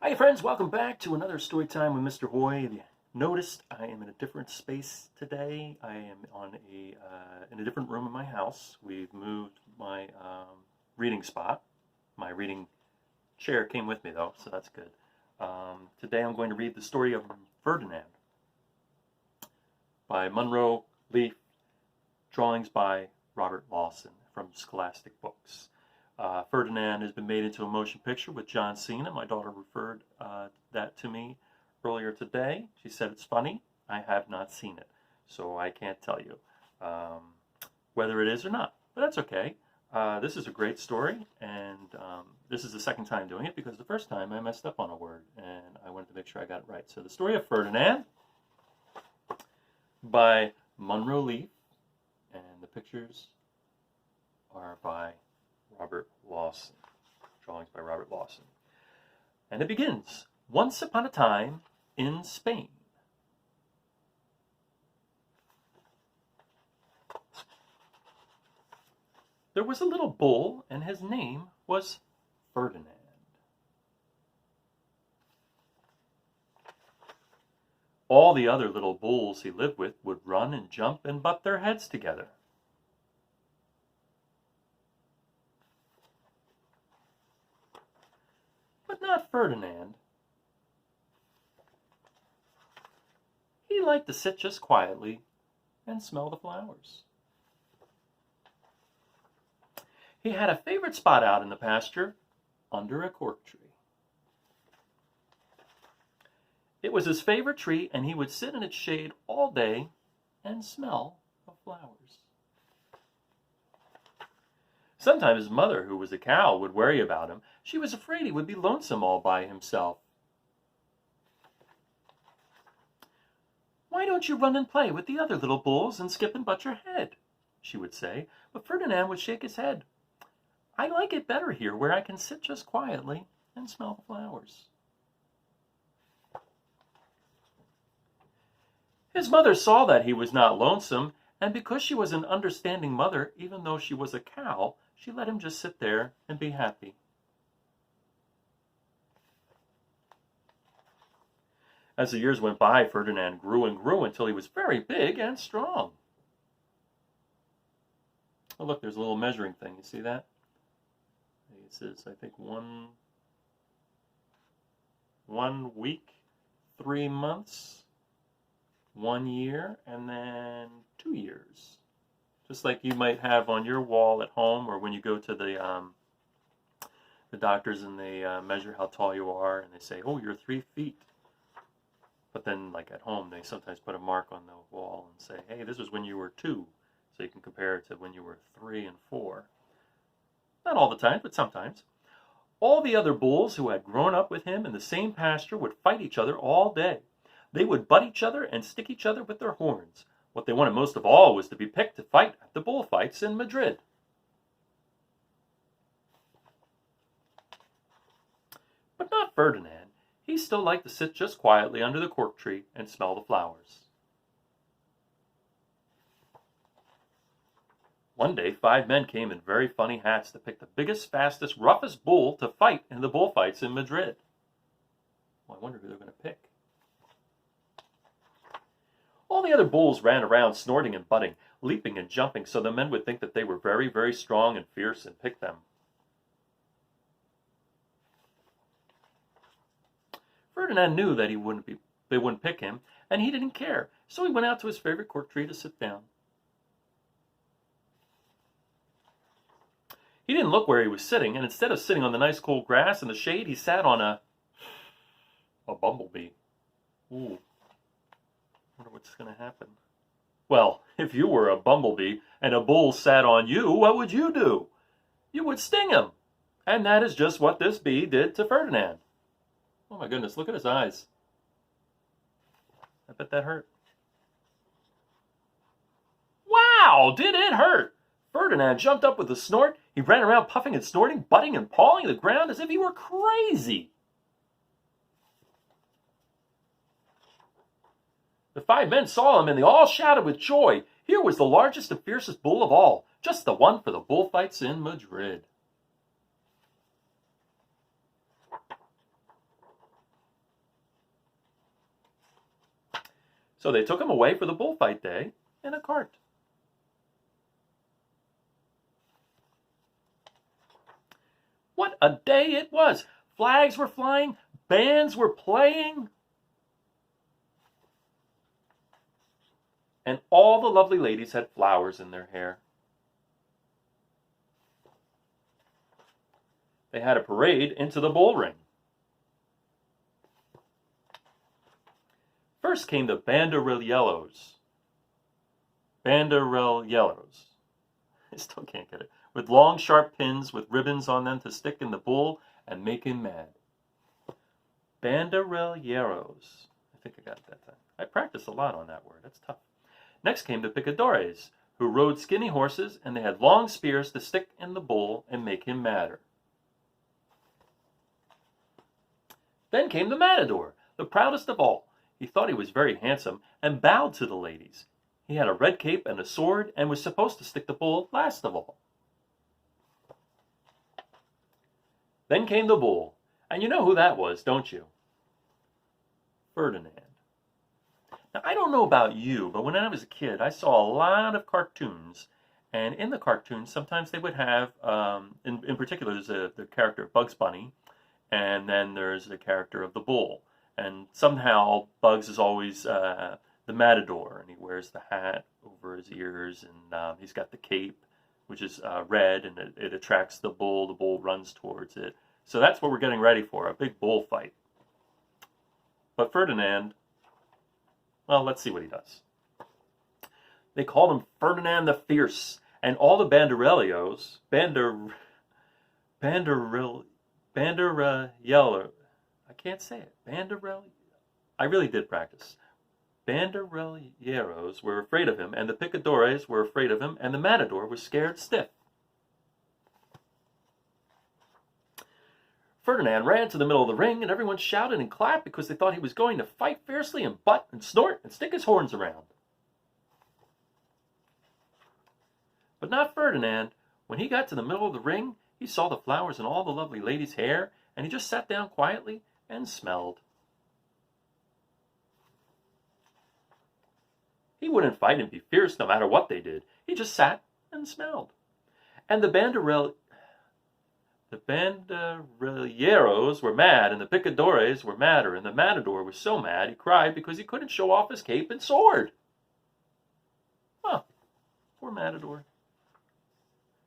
Hi friends, welcome back to another story time with Mr. Hoy. If you noticed, I am in a different space today. I am in a different room in my house. We've moved my reading spot. My reading chair came with me though, so that's good. Today I'm going to read the story of Ferdinand by Munro Leaf, drawings by Robert Lawson from Scholastic Books. Ferdinand has been made into a motion picture with John Cena. My daughter referred that to me earlier today. She said it's funny. I have not seen it, so I can't tell you whether it is or not, but that's okay. This is a great story, and this is the second time doing it because the first time I messed up on a word, and I wanted to make sure I got it right. So the Story of Ferdinand by Munro Leaf, and the pictures are by Robert Lawson, drawings by Robert Lawson. And it begins, once upon a time in Spain. There was a little bull, and his name was Ferdinand. All the other little bulls he lived with would run and jump and butt their heads together. But not Ferdinand. He liked to sit just quietly and smell the flowers. He had a favorite spot out in the pasture under a cork tree. It was his favorite tree, and he would sit in its shade all day and smell the flowers. Sometimes his mother, who was a cow, would worry about him. She was afraid he would be lonesome all by himself. "Why don't you run and play with the other little bulls and skip and butt your head?" she would say. But Ferdinand would shake his head. "I like it better here, where I can sit just quietly and smell the flowers." His mother saw that he was not lonesome, and because she was an understanding mother, even though she was a cow, she let him just sit there and be happy. As the years went by, Ferdinand grew and grew until he was very big and strong. Oh, look, there's a little measuring thing. You see that? It says, I think, 1 week, 3 months, 1 year, and then 2 years. Just like you might have on your wall at home, or when you go to the doctors and they measure how tall you are, and they say, "Oh, you're 3 feet." But then, like at home, they sometimes put a mark on the wall and say, "Hey, this was when you were 2," so you can compare it to when you were 3 and 4. Not all the time, but sometimes. All the other bulls who had grown up with him in the same pasture would fight each other all day. They would butt each other and stick each other with their horns. What they wanted most of all was to be picked to fight at the bullfights in Madrid. But not Ferdinand. He still liked to sit just quietly under the cork tree and smell the flowers. One day, 5 men came in very funny hats to pick the biggest, fastest, roughest bull to fight in the bullfights in Madrid. Well, I wonder who they're going to pick. All the other bulls ran around snorting and butting, leaping and jumping, so the men would think that they were very, very strong and fierce and pick them. Ferdinand knew that they wouldn't pick him, and he didn't care, so he went out to his favorite cork tree to sit down. He didn't look where he was sitting, and instead of sitting on the nice cool grass in the shade, he sat on a bumblebee. Ooh. I wonder what's going to happen. Well, if you were a bumblebee and a bull sat on you, what would you do? You would sting him. And that is just what this bee did to Ferdinand. Oh my goodness, look at his eyes. I bet that hurt. Wow, did it hurt? Ferdinand jumped up with a snort. He ran around puffing and snorting, butting and pawing the ground as if he were crazy. The 5 men saw him, and they all shouted with joy. Here was the largest and fiercest bull of all, just the one for the bullfights in Madrid. So they took him away for the bullfight day in a cart. What a day it was! Flags were flying, bands were playing, and all the lovely ladies had flowers in their hair. They had a parade into the bullring. First came the banderillos. Banderillos. I still can't get it. With long, sharp pins with ribbons on them to stick in the bull and make him mad. Banderilleros. I think I got it that time. I practiced a lot on that word. That's tough. Next came the picadores, who rode skinny horses, and they had long spears to stick in the bull and make him madder. Then came the matador, the proudest of all. He thought he was very handsome and bowed to the ladies. He had a red cape and a sword and was supposed to stick the bull last of all. Then came the bull, and you know who that was, don't you? Ferdinand. Now, I don't know about you, but when I was a kid, I saw a lot of cartoons, and in the cartoons, sometimes they would have, in particular, there's the character of Bugs Bunny, and then there's the character of the bull, and somehow Bugs is always the matador, and he wears the hat over his ears, and he's got the cape, which is red, and it attracts the bull runs towards it. So that's what we're getting ready for, a big bullfight. But Ferdinand, well, let's see what he does. They called him Ferdinand the Fierce, and all the banderillos, I can't say it, I really did practice. Banderilleros were afraid of him, and the picadores were afraid of him, and the matador was scared stiff. Ferdinand ran to the middle of the ring, and everyone shouted and clapped because they thought he was going to fight fiercely and butt and snort and stick his horns around. But not Ferdinand. When he got to the middle of the ring, he saw the flowers in all the lovely ladies' hair, and he just sat down quietly and smelled. He wouldn't fight and be fierce no matter what they did. He just sat and smelled. And the banderilleros were mad, and the picadores were madder, and the matador was so mad he cried because he couldn't show off his cape and sword. Huh, poor matador.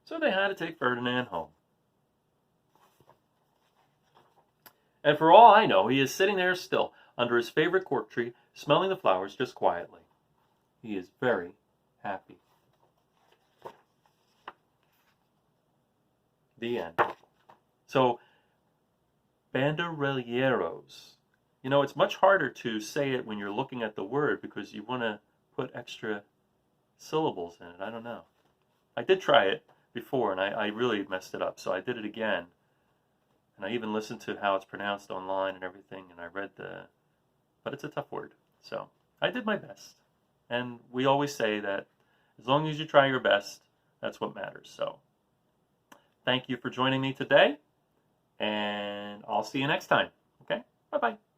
So they had to take Ferdinand home. And for all I know, he is sitting there still, under his favorite cork tree, smelling the flowers just quietly. He is very happy. The end. So, banderilleros. You know, it's much harder to say it when you're looking at the word because you want to put extra syllables in it. I don't know. I did try it before, and I really messed it up, so I did it again. And I even listened to how it's pronounced online and everything, and I read but it's a tough word. So, I did my best. And we always say that as long as you try your best, that's what matters. So, thank you for joining me today, and I'll see you next time. Okay? Bye-bye.